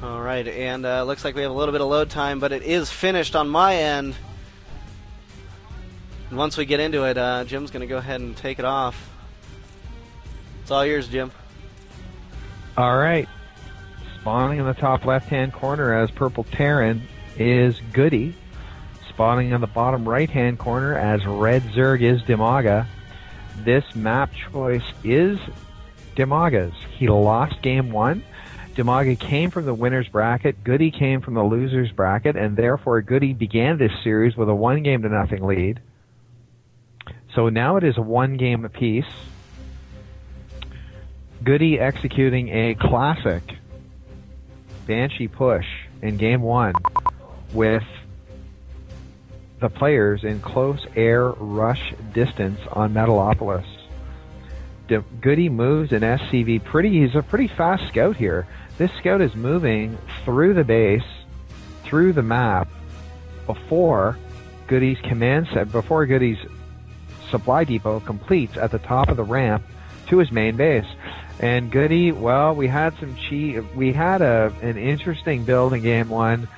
All right, and looks like we have a little bit of load time, but it is finished on my end. And once we get into it, Jim's going to go ahead and take it off. It's all yours, Jim. All right. Spawning in the top left-hand corner as Purple Terran is Goody. Spawning on the bottom right-hand corner as Red Zerg is Demaga. This map choice is Demaga's. He lost game 1. Demaga came from the winner's bracket. Goody came from the loser's bracket, and therefore Goody began this series with a 1-0 lead. So now it is a 1-game apiece. Goody executing a classic Banshee push in game 1 with the players in close air rush distance on Metalopolis. Goody moves in SCV he's a pretty fast scout here. This scout is moving through the base, through the map, before Goody's before Goody's supply depot completes at the top of the ramp to his main base. And Goody, well, we had an interesting build in game 1.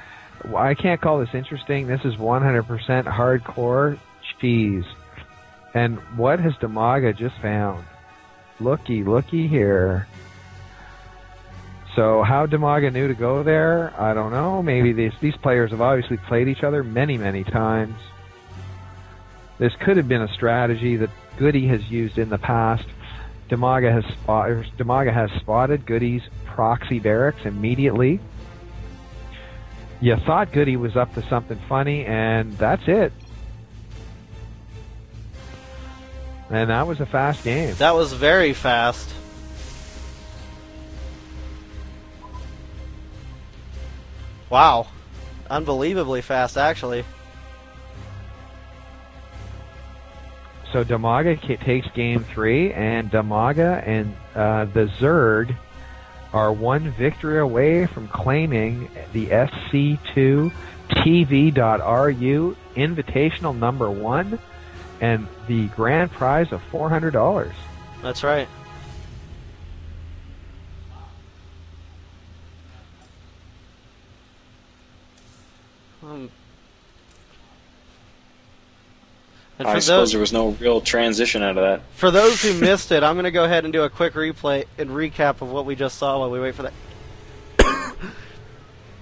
I can't call this interesting. This is 100% hardcore cheese. And what has Demaga just found? Looky here. So how Demaga knew to go there, I don't know. Maybe these players have obviously played each other many times. This could have been a strategy that Goody has used in the past. Demaga has spotted Goody's proxy barracks immediately. You thought Goody was up to something funny, and that's it. And that was a fast game. That was very fast. Wow. Unbelievably fast, actually. So Demaga takes game 3, and Demaga and the Zerg are 1 victory away from claiming the SC2 TV.RU Invitational number 1 and the grand prize of $400. That's right. I suppose there was no real transition out of that. For those who missed it, I'm going to go ahead and do a quick replay and recap of what we just saw while we wait for that.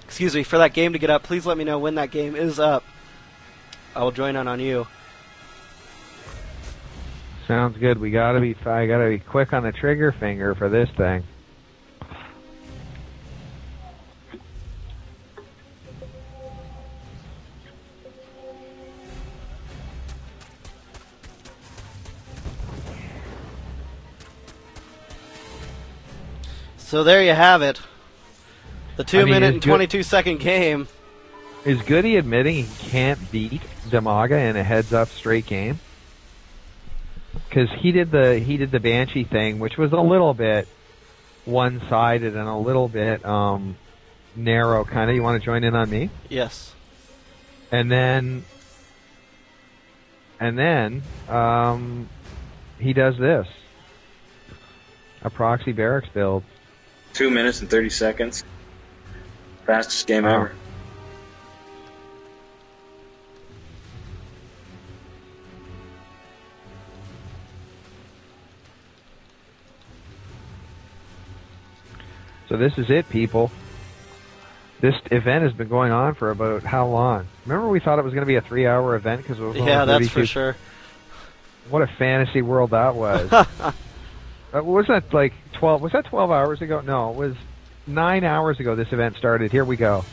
Excuse me, for that game to get up. Please let me know when that game is up. I will join on you. Sounds good. I gotta be quick on the trigger finger for this thing. So there you have it. The 2-minute and 22-second game. Is Goody admitting he can't beat Demaga in a heads-up straight game? Because he did the Banshee thing, which was a little bit one-sided and a little bit narrow, kind of. You want to join in on me? Yes. And then he does this. A proxy barracks build. 2 minutes and 30 seconds. Fastest game ever. So this is it, people. This event has been going on for about how long? Remember we thought it was going to be a 3-hour event because it was only 32? That's for sure. What a fantasy world that was. Was that like 12? Was that 12 hours ago? No, it was 9 hours ago this event started. Here we go.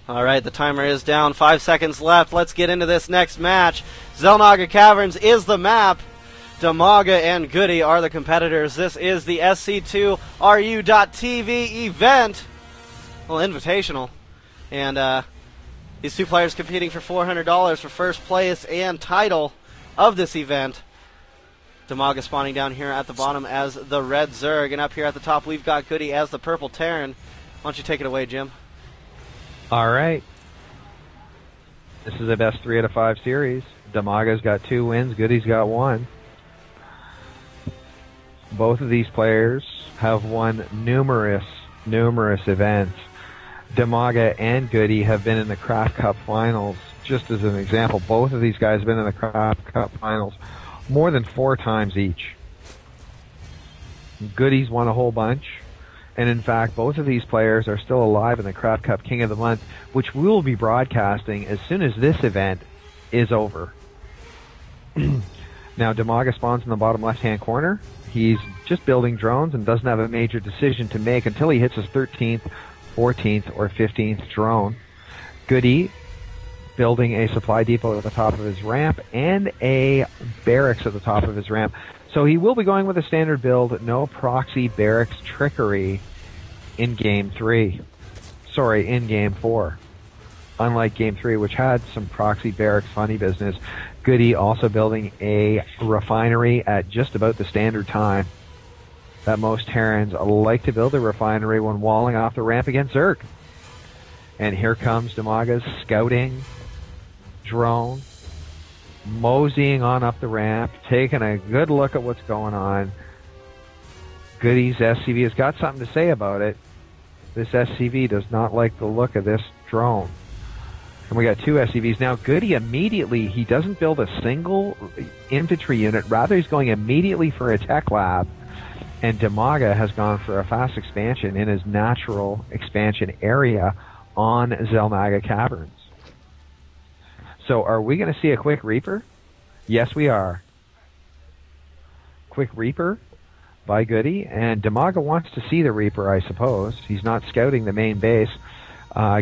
All right, the timer is down. 5 seconds left. Let's get into this next match. Xel'Naga Caverns is the map. Demaga and Goody are the competitors. This is the SC2RU.TV event. Well, invitational. And these two players competing for $400 for first place and title of this event. Demaga spawning down here at the bottom as the Red Zerg. And up here at the top, we've got Goody as the Purple Terran. Why don't you take it away, Jim? All right. This is a best 3 out of 5 series. Demaga's got 2 wins. Goody's got 1. Both of these players have won numerous numerous events. Demaga and Goody have been in the Craft Cup finals. Just as an example, both of these guys have been in the Craft Cup finals more than 4 times each. Goody's won a whole bunch. And in fact, both of these players are still alive in the Craft Cup King of the Month, which we will be broadcasting as soon as this event is over. Now, Demaga spawns in the bottom left-hand corner. He's just building drones and doesn't have a major decision to make until he hits his 13th, 14th, or 15th drone. Goody building a supply depot at the top of his ramp and a barracks at the top of his ramp. So he will be going with a standard build, no proxy barracks trickery in Game 3. Sorry, in Game 4. Unlike Game 3, which had some proxy barracks funny business, Goody also building a refinery at just about the standard time that most Terrans like to build a refinery when walling off the ramp against Zerg. And here comes Demaga's scouting drone, moseying on up the ramp, taking a good look at what's going on. Goody's SCV has got something to say about it. This SCV does not like the look of this drone. And we got 2 SCVs. Now, Goody immediately, he doesn't build a single infantry unit. Rather, he's going immediately for a tech lab. And Demaga has gone for a fast expansion in his natural expansion area on Zelnaga Caverns. So are we going to see a quick Reaper? Yes, we are. Quick Reaper by Goody. And Demaga wants to see the Reaper, I suppose. He's not scouting the main base.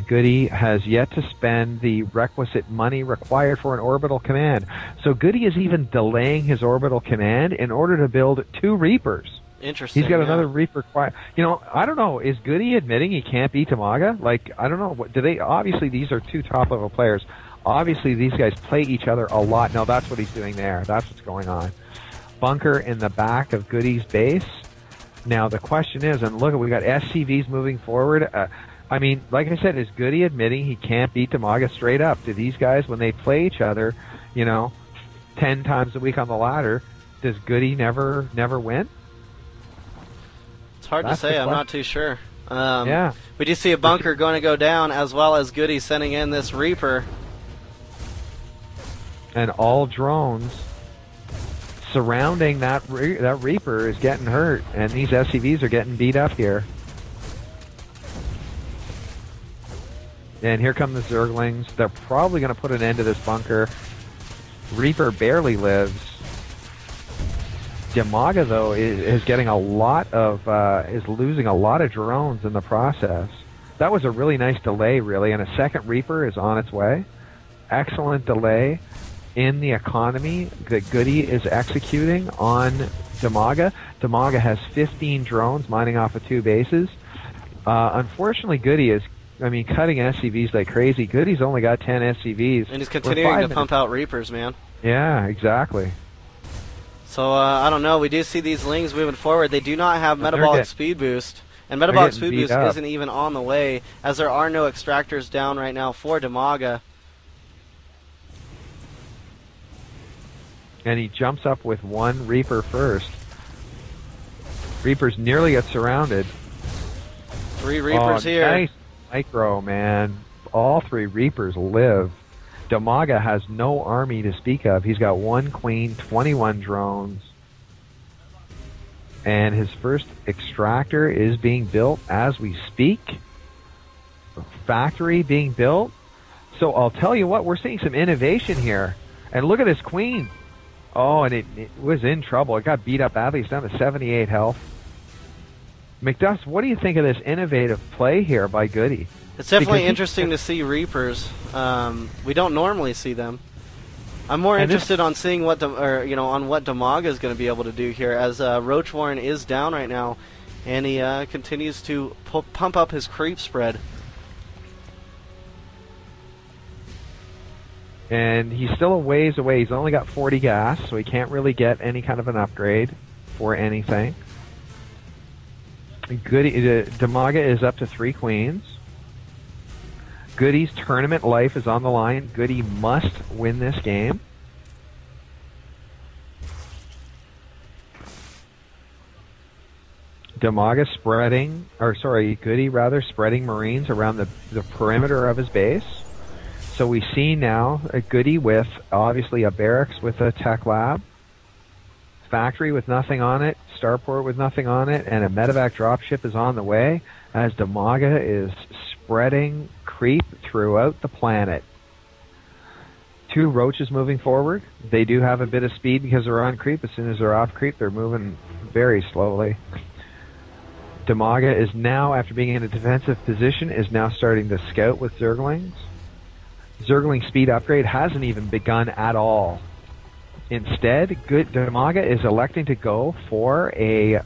Goody has yet to spend the requisite money required for an orbital command. So Goody is even delaying his orbital command in order to build 2 Reapers. Interesting. He's got another Reaper. You know, I don't know. Is Goody admitting he can't beat Demaga? Like, I don't know. Do they? Obviously, these are 2 top-level players. Obviously, these guys play each other a lot. No, that's what he's doing there. That's what's going on. Bunker in the back of Goody's base. Now, the question is, and look, we got SCVs moving forward. I mean, like I said, is Goody admitting he can't beat Demaga straight up? Do these guys, when they play each other, you know, 10 times a week on the ladder, does Goody never win? It's hard to say. I'm not too sure. Yeah. We do see a bunker going to go down, as well as Goody sending in this Reaper. And all drones surrounding that Reaper is getting hurt, and these SCVs are getting beat up here. And here come the Zerglings. They're probably going to put an end to this bunker. Reaper barely lives. Demaga, though, is getting a lot of is losing a lot of drones in the process. That was a really nice delay, really, and a second Reaper is on its way. Excellent delay in the economy that Goody is executing on Demaga. Demaga has 15 drones mining off of 2 bases. Unfortunately, Goody is, I mean, cutting SCVs like crazy. Goody's only got 10 SCVs. And he's continuing to pump out Reapers, man. Yeah, exactly. So, I don't know. We do see these Lings moving forward. They do not have metabolic speed boost. And metabolic speed boost isn't even on the way, as there are no extractors down right now for Demaga. And he jumps up with 1 Reaper first. Reapers nearly get surrounded. 3 Reapers here. Nice micro, man. All 3 Reapers live. Demaga has no army to speak of. He's got 1 Queen, 21 drones. And his first extractor is being built as we speak. Factory being built. So I'll tell you what, we're seeing some innovation here. And look at this Queen. Oh, and it was in trouble. It got beat up badly. It's down to 78 health. McDuff, what do you think of this innovative play here by Goody? It's definitely interesting to see Reapers. We don't normally see them. I'm more interested on seeing what on what Demaga is going to be able to do here, as Roach Warren is down right now, and he continues to pump up his creep spread. And he's still a ways away. He's only got 40 gas, so he can't really get any kind of an upgrade for anything. Demaga is up to 3 queens. Goody's tournament life is on the line. Goody must win this game. Damaga spreading, or sorry, Goody rather, spreading Marines around the perimeter of his base. So we see now a Goody with obviously a barracks with a tech lab, factory with nothing on it, starport with nothing on it, and a medevac dropship is on the way as Damaga is spreading creep throughout the planet. 2 roaches moving forward. They do have a bit of speed because they're on creep. As soon as they're off creep, they're moving very slowly. Damaga is now, after being in a defensive position, is now starting to scout with Zerglings. Zergling speed upgrade hasn't even begun at all. Instead, Damaga is electing to go for a...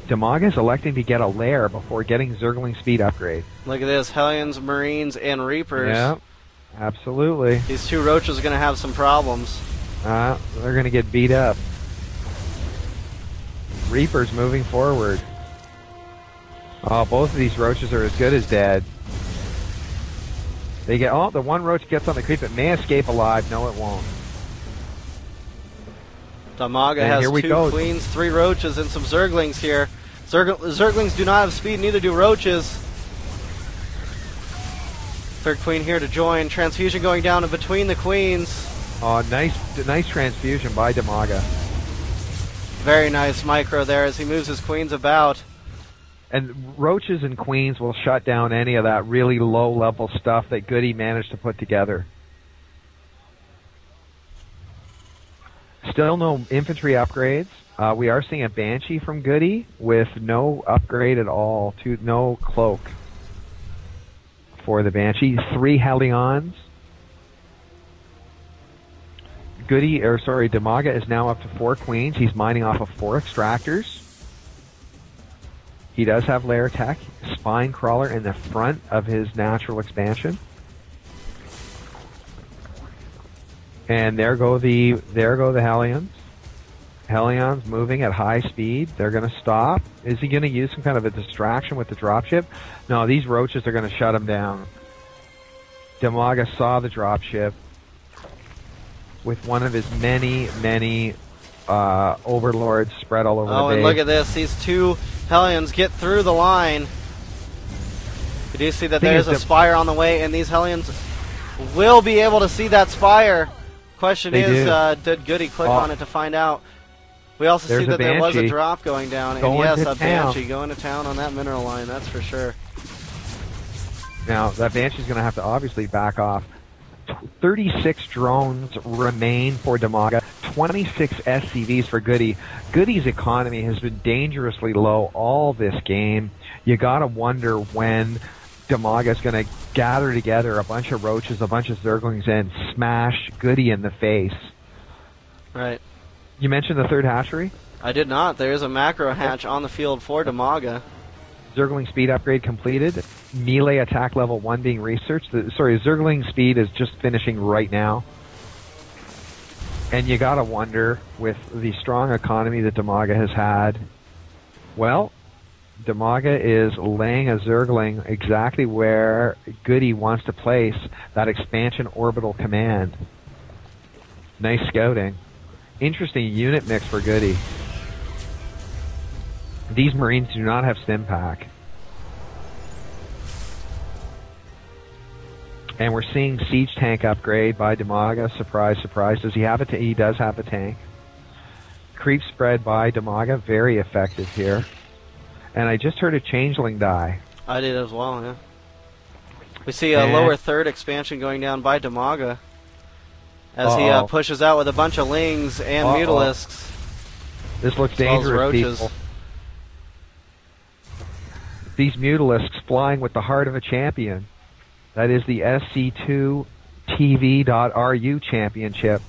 Damaga is electing to get a lair before getting Zergling speed upgrade. Look at this. Hellions, Marines, and Reapers. Yeah, absolutely. These 2 roaches are going to have some problems. They're going to get beat up. Reapers moving forward. Oh, both of these roaches are as good as dead. They get... Oh, the one roach gets on the creep. It may escape alive. No, it won't. Damaga has 2 queens, 3 roaches, and some Zerglings here. Zerglings do not have speed, neither do roaches. 3rd queen here to join. Transfusion going down in between the queens. Oh, nice transfusion by Damaga. Very nice micro there as he moves his queens about. And roaches and queens will shut down any of that really low-level stuff that Goody managed to put together. Still no infantry upgrades. We are seeing a Banshee from Goody with no upgrade at all, no cloak for the Banshee. 3 Hellions. Damaga is now up to 4 queens. He's mining off of 4 extractors. He does have lair tech, spine crawler in the front of his natural expansion. And there go the Hellions. Hellions moving at high speed. They're going to stop. Is he going to use some kind of a distraction with the dropship? No, these roaches are going to shut him down. Damaga saw the dropship with one of his many overlords spread all over the base. Oh, and look at this. These 2 Hellions get through the line. We do see that there's a spire on the way, and these Hellions will be able to see that spire. Question is, did Goody click on it to find out? We also see that there was a drop going down, and yes, a Banshee going to town on that mineral line, that's for sure. Now, that Banshee's going to have to obviously back off. 36 drones remain for Damaga, 26 SCVs for Goody. Goody's economy has been dangerously low all this game. You gotta wonder when Damaga's going to gather together a bunch of roaches, a bunch of Zerglings, and smash Goody in the face. Right. You mentioned the 3rd hatchery? I did not. There is a macro hatch on the field for Damaga. Zergling speed upgrade completed. Melee attack level 1 being researched. Zergling speed is just finishing right now. And you gotta wonder, with the strong economy that Damaga has had, well, Damaga is laying a Zergling exactly where Goody wants to place that expansion orbital command. Nice scouting. Interesting unit mix for Goody. These Marines do not have stim pack. And we're seeing siege tank upgrade by Damaga. Surprise, surprise. Does he have a he does have a tank. Creep spread by Damaga. Very effective here. And I just heard a changeling die. I did as well, yeah. We see a lower 3rd expansion going down by Damaga as he pushes out with a bunch of lings and mutalisks. This looks dangerous, people. These mutalisks flying with the heart of a champion. That is the SC2 TV.RU championship.